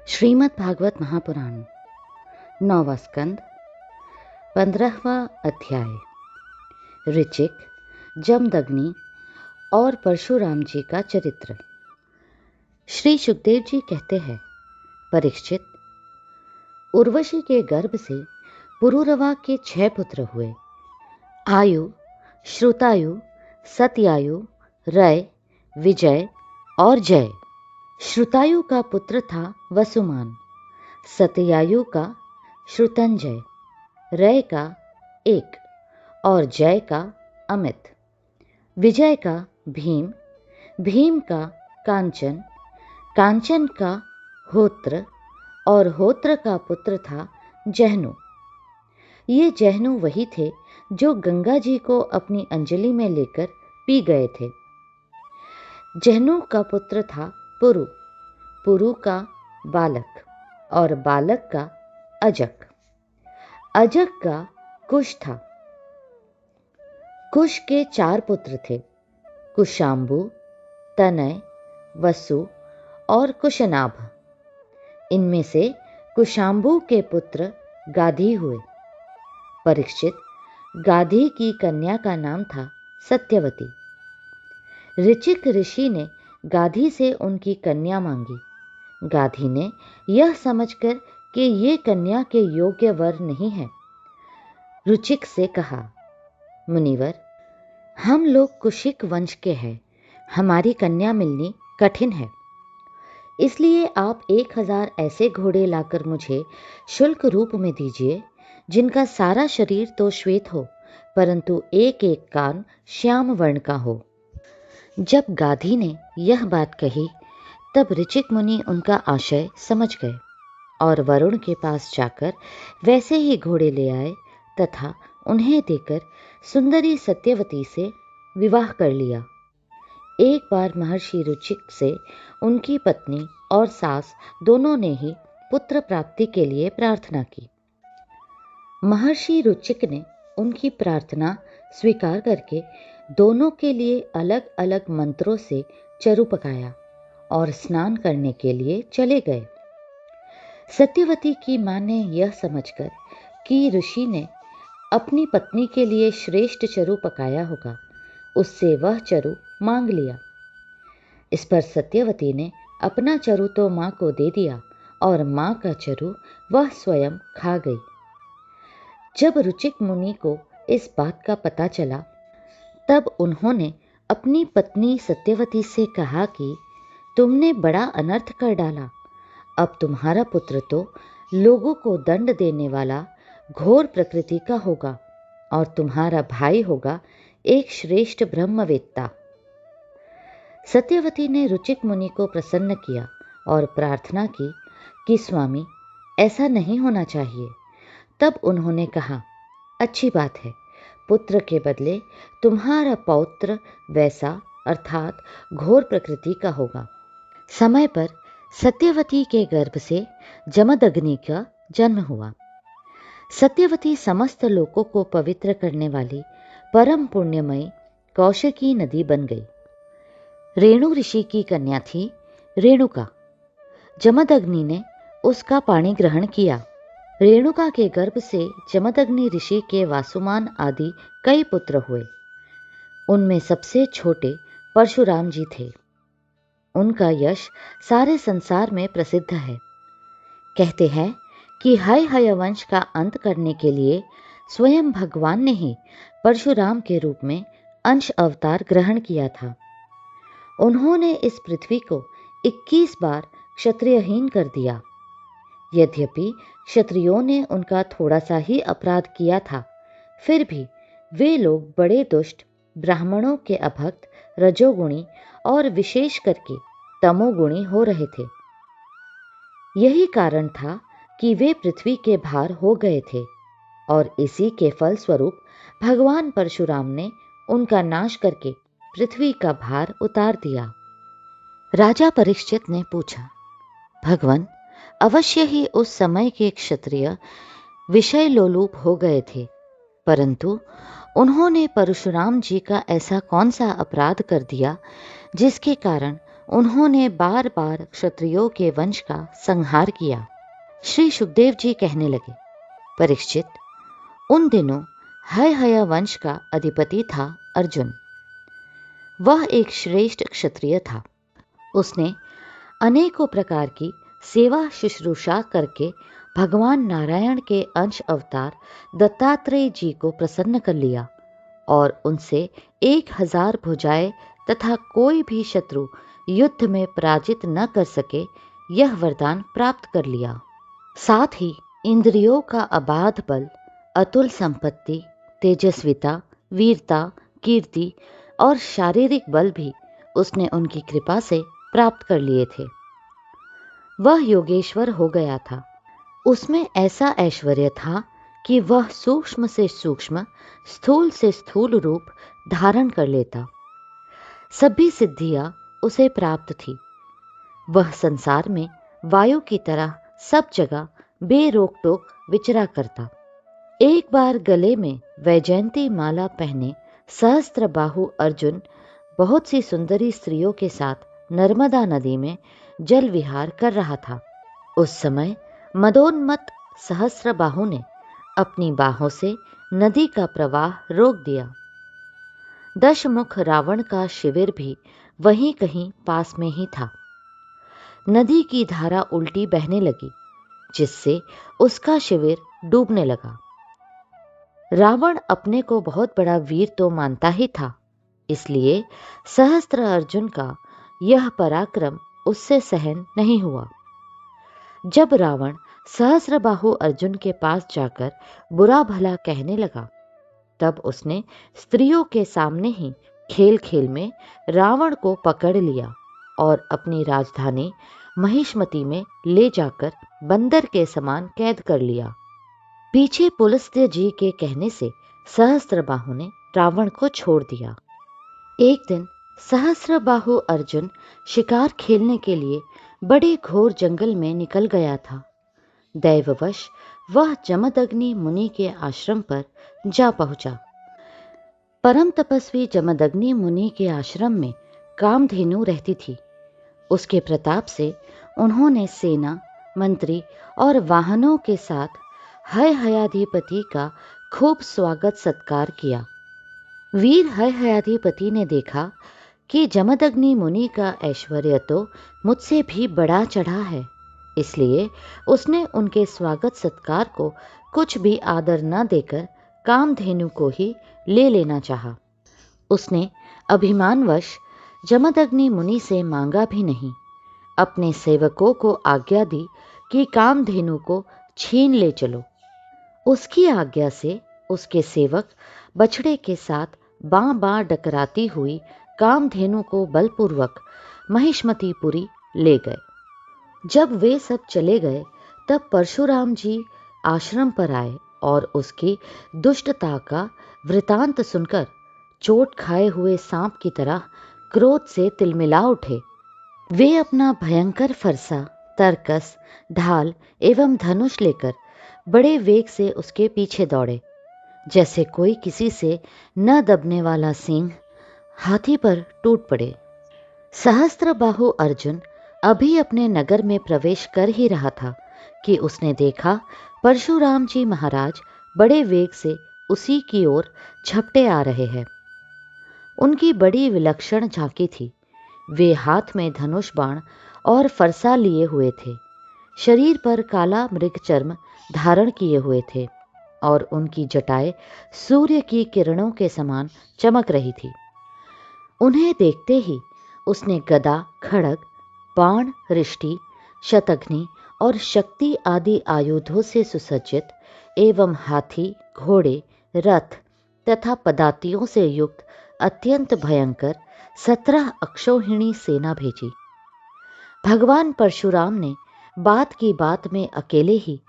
श्रीमद् भागवत महापुराण 9वां स्कंद 15वां अध्याय। ऋचिक, जमदग्नि और परशुराम जी का चरित्र। श्री सुखदेव जी कहते हैं, परीक्षित, उर्वशी के गर्भ से पुरुरवा के 6 पुत्र हुए। आयु, श्रुतायु, सत्यायु, रय, विजय और जय। श्रुतायु का पुत्र था वसुमान, सत्यायु का श्रुतंजय, रय का एक और जय का अमित, विजय का भीम, भीम का कांचन, कांचन का होत्र और होत्र का पुत्र था जहनु। ये जहनु वही थे जो गंगा जी को अपनी अंजलि में लेकर पी गए थे। जहनु का पुत्र था पुरु, पुरु का बालक और बालक का अजक, अजक का कुश था। कुश के 4 पुत्र थे, कुशांबु, तनय, वसु और कुशनाभ। इनमें से कुशांबु के पुत्र गाधी हुए। परीक्षित, गाधी की कन्या का नाम था सत्यवती। ऋचिक ऋषि ने गाधी से उनकी कन्या मांगी। गाधी ने यह समझकर कि ये कन्या के योग्य वर नहीं है, ऋचिक से कहा, मुनिवर, हम लोग कुशिक वंश के हैं, हमारी कन्या मिलनी कठिन है। इसलिए आप 1000 ऐसे घोड़े लाकर मुझे शुल्क रूप में दीजिए, जिनका सारा शरीर तो श्वेत हो, परंतु एक एक कान श्याम वर्ण का हो। जब गाधी ने यह बात कही, तब ऋचिक मुनि उनका आशय समझ गए और वरुण के पास जाकर वैसे ही घोड़े ले आए तथा उन्हें देकर सुंदरी सत्यवती से विवाह कर लिया। एक बार महर्षि ऋचिक से उनकी पत्नी और सास दोनों ने ही पुत्र प्राप्ति के लिए प्रार्थना की। महर्षि ऋचिक ने उनकी प्रार्थना स्वीकार करके दोनों के लिए अलग अलग मंत्रों से चरु पकाया और स्नान करने के लिए चले गए। सत्यवती की मां ने यह समझकर कि ऋषि ने अपनी पत्नी के लिए श्रेष्ठ चरु पकाया होगा, उससे वह चरु मांग लिया। इस पर सत्यवती ने अपना चरु तो मां को दे दिया और मां का चरु वह स्वयं खा गई। जब ऋचिक मुनि को इस बात का पता चला, तब उन्होंने अपनी पत्नी सत्यवती से कहा कि तुमने बड़ा अनर्थ कर डाला। अब तुम्हारा पुत्र तो लोगों को दंड देने वाला घोर प्रकृति का होगा और तुम्हारा भाई होगा एक श्रेष्ठ ब्रह्मवेत्ता। सत्यवती ने ऋचिक मुनि को प्रसन्न किया और प्रार्थना की कि स्वामी, ऐसा नहीं होना चाहिए। तब उन्होंने कहा, अच्छी बात है, पुत्र के बदले तुम्हारा पौत्र वैसा अर्थात घोर प्रकृति का होगा। समय पर सत्यवती के गर्भ से जमदग्नि का जन्म हुआ। सत्यवती समस्त लोकों को पवित्र करने वाली परम पुण्यमयी कौशिकी नदी बन गई। रेणु ऋषि की कन्या थी रेणुका। जमदग्नि ने उसका पानी ग्रहण किया। रेणुका के गर्भ से जमदग्नि ऋषि के वासुमान आदि कई पुत्र हुए। उनमें सबसे छोटे परशुराम जी थे। उनका यश सारे संसार में प्रसिद्ध है। कहते हैं कि हय वंश का अंत करने के लिए स्वयं भगवान ने ही परशुराम के रूप में अंश अवतार ग्रहण किया था। उन्होंने इस पृथ्वी को 21 बार क्षत्रियहीन कर दिया। यद्यपि क्षत्रियों ने उनका थोड़ा सा ही अपराध किया था, फिर भी वे लोग बड़े दुष्ट, ब्राह्मणों के अभक्त, रजोगुणी और विशेष करके तमोगुणी हो रहे थे। यही कारण था कि वे पृथ्वी के भार हो गए थे और इसी के फल स्वरूप भगवान परशुराम ने उनका नाश करके पृथ्वी का भार उतार दिया। राजा परीक्षित ने पूछा, भगवान, अवश्य ही उस समय के क्षत्रिय विषय लोलुप हो गए थे, परंतु उन्होंने परशुराम जी का ऐसा कौन सा अपराध कर दिया जिसके कारण उन्होंने बार बार क्षत्रियों के वंश का संहार किया। श्री सुखदेव जी कहने लगे, परीक्षित, उन दिनों हय वंश का अधिपति था अर्जुन। वह एक श्रेष्ठ क्षत्रिय था। उसने अनेकों प्रकार की सेवा शुश्रूषा करके भगवान नारायण के अंश अवतार दत्तात्रेय जी को प्रसन्न कर लिया और उनसे 1000 भुजाएं तथा कोई भी शत्रु युद्ध में पराजित न कर सके, यह वरदान प्राप्त कर लिया। साथ ही इंद्रियों का अबाध बल, अतुल संपत्ति, तेजस्विता, वीरता, कीर्ति और शारीरिक बल भी उसने उनकी कृपा से प्राप्त कर लिए थे। वह योगेश्वर हो गया था। उसमें ऐसा ऐश्वर्य था कि वह सूक्ष्म से सूक्ष्म, स्थूल से स्थूल रूप धारण कर लेता। सभी सिद्धियां उसे प्राप्त थी। वह संसार में वायु की तरह सब जगह बेरोक टोक विचरा करता। एक बार गले में वैजयंती माला पहने सहस्त्रबाहु अर्जुन बहुत सी सुंदरी स्त्रियों के साथ नर्मदा नदी में जल विहार कर रहा था। उस समय मदोन्मत्त सहस्त्रबाहु ने अपनी बाहों से नदी का प्रवाह रोक दिया। दशमुख रावण का शिविर भी वहीं कहीं पास में ही था। नदी की धारा उल्टी बहने लगी, जिससे उसका शिविर डूबने लगा। रावण अपने को बहुत बड़ा वीर तो मानता ही था, इसलिए सहस्त्र अर्जुन का यह पराक्रम उससे सहन नहीं हुआ। जब रावण सहस्त्रबाहु अर्जुन के पास जाकर बुरा भला कहने लगा, तब उसने स्त्रियों के सामने ही खेल खेल में रावण को पकड़ लिया और अपनी राजधानी महिष्मती में ले जाकर बंदर के समान कैद कर लिया। पीछे पुलस्त्य जी के कहने से सहस्त्रबाहु ने रावण को छोड़ दिया। एक दिन सहस्त्रबाहु अर्जुन शिकार खेलने के लिए बड़े घोर जंगल में निकल गया था। दैववश वह जमदग्नि मुनि के आश्रम पर जा पहुंचा। परम तपस्वी जमदग्नि मुनि के आश्रम में कामधेनु रहती थी। उसके प्रताप से उन्होंने सेना, मंत्री और वाहनों के साथ हयाधिपति का खूब स्वागत सत्कार किया। वीर हयाधिपति ने देखा कि जमदग्नि मुनि का ऐश्वर्य तो मुझसे भी बड़ा चढ़ा है, इसलिए उसने उनके स्वागत सत्कार को कुछ भी आदर न देकर कामधेनु को ही ले लेना चाहा। उसने अभिमानवश जमदग्नि मुनि से मांगा भी नहीं, अपने सेवकों को आज्ञा दी कि कामधेनु को छीन ले चलो। उसकी आज्ञा से उसके सेवक बछड़े के साथ बां डकराती हुई कामधेनु को बलपूर्वक महिष्मतीपुरी ले गए। जब वे सब चले गए, तब परशुराम जी आश्रम पर आए और उसकी दुष्टता का वृतांत सुनकर चोट खाए हुए सांप की तरह क्रोध से तिलमिला उठे। वे अपना भयंकर फरसा, तरकस, ढाल एवं धनुष लेकर बड़े वेग से उसके पीछे दौड़े, जैसे कोई किसी से न दबने वाला सिंह हाथी पर टूट पड़े। सहस्त्रबाहु अर्जुन अभी अपने नगर में प्रवेश कर ही रहा था कि उसने देखा परशुराम जी महाराज बड़े वेग से उसी की ओर झपटे आ रहे हैं। उनकी बड़ी विलक्षण झांकी थी। वे हाथ में धनुष बाण और फरसा लिए हुए थे, शरीर पर काला मृग चर्म धारण किए हुए थे और उनकी जटाएं सूर्य की किरणों के समान चमक रही थी। उन्हें देखते ही उसने गदा, खड्ग, बाण, रिष्टि, शतघ्नि और शक्ति आदि आयुधों से सुसज्जित एवं हाथी, घोड़े, रथ तथा पदातियों से युक्त अत्यंत भयंकर 17 अक्षौहिणी सेना भेजी। भगवान परशुराम ने बात की बात में अकेले ही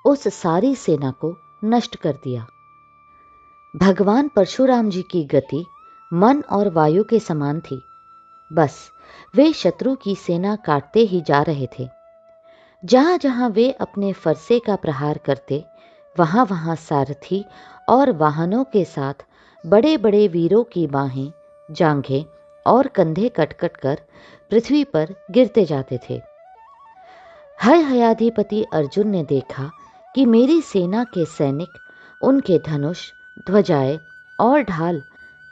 उस सारी सेना को नष्ट कर दिया। भगवान परशुराम जी की गति मन और वायु के समान थी। बस वे शत्रु की सेना काटते ही जा रहे थे। जहां जहां वे अपने फरसे का प्रहार करते, वहां वहां सारथी और वाहनों के साथ बड़े बड़े वीरों की बाहें, जांघें और कंधे कट कट कर पृथ्वी पर गिरते जाते थे। हयाधिपति अर्जुन ने देखा कि मेरी सेना के सैनिक उनके धनुष, ध्वजाएं और ढाल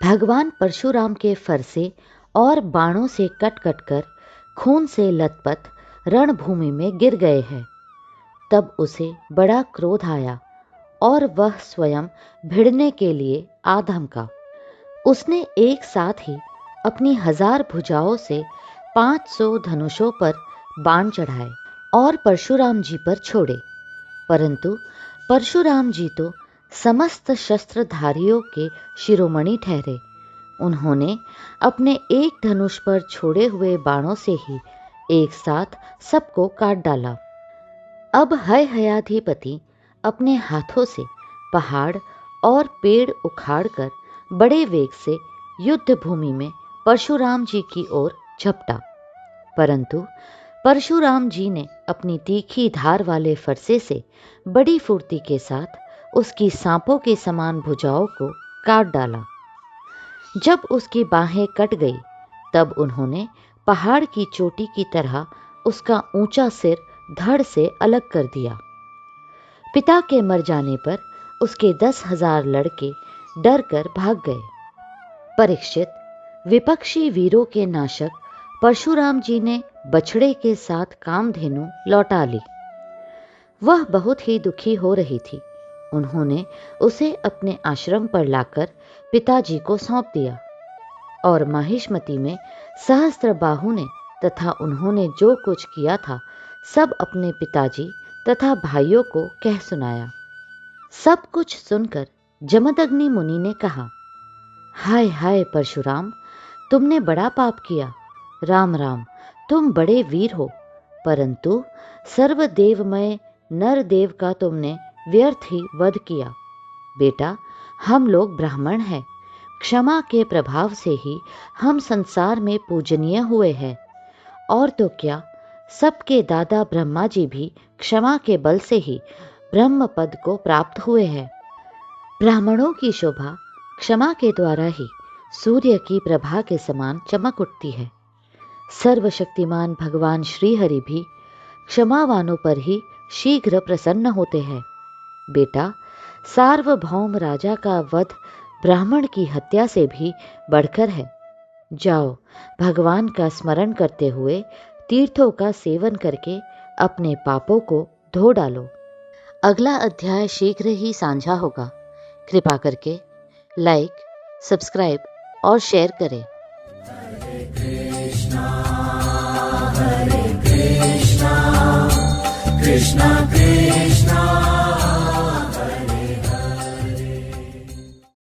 भगवान परशुराम के फरसे और बाणों से कट कट कर खून से लथपथ रणभूमि में गिर गए हैं। तब उसे बड़ा क्रोध आया और वह स्वयं भिड़ने के लिए आ धमका। उसने एक साथ ही अपनी 1000 भुजाओं से 500 धनुषों पर बाण चढ़ाए और परशुराम जी पर छोड़े। परंतु परशुराम जी तो समस्त शस्त्रधारियों के शिरोमणि ठहरे। उन्होंने अपने एक धनुष पर छोड़े हुए बाणों से ही एक साथ सबको काट डाला। अब हयाधिपति अपने हाथों से पहाड़ और पेड़ उखाड़कर बड़े वेग से युद्ध भूमि में परशुराम जी की ओर झपटा। परंतु परशुराम जी ने अपनी तीखी धार वाले फरसे से बड़ी फुर्ती के साथ उसकी सांपों के समान भुजाओं को काट डाला। जब उसकी बाहें कट गई तब उन्होंने पहाड़ की चोटी की तरह उसका ऊंचा सिर धड़ से अलग कर दिया। पिता के मर जाने पर उसके 10,000 लड़के डर कर भाग गए। परीक्षित, विपक्षी वीरों के नाशक परशुराम जी ने बछड़े के साथ कामधेनु लौटा ली। वह बहुत ही दुखी हो रही थी। उन्होंने उसे अपने आश्रम पर लाकर पिताजी को सौंप दिया और माहिष्मती में सहस्त्रबाहु ने तथा उन्होंने जो कुछ किया था सब अपने पिताजी तथा भाइयों को कह सुनाया। सब कुछ सुनकर जमदग्नि मुनि ने कहा, हाय हाय परशुराम, तुमने बड़ा पाप किया। राम राम, तुम बड़े वीर हो, परंतु सर्वदेवमय नरदेव का तुमने व्यर्थ ही वध किया। बेटा, हम लोग ब्राह्मण हैं, क्षमा के प्रभाव से ही हम संसार में पूजनीय हुए हैं। और तो क्या, सबके दादा ब्रह्मा जी भी क्षमा के बल से ही ब्रह्म पद को प्राप्त हुए हैं। ब्राह्मणों की शोभा क्षमा के द्वारा ही सूर्य की प्रभा के समान चमक उठती है। सर्वशक्तिमान भगवान श्रीहरि भी क्षमावानों पर ही शीघ्र प्रसन्न होते हैं। बेटा, सार्वभौम राजा का वध ब्राह्मण की हत्या से भी बढ़कर है। जाओ, भगवान का स्मरण करते हुए तीर्थों का सेवन करके अपने पापों को धो डालो। अगला अध्याय शीघ्र ही साझा होगा। कृपा करके लाइक, सब्सक्राइब और शेयर करें। Krishna Krishna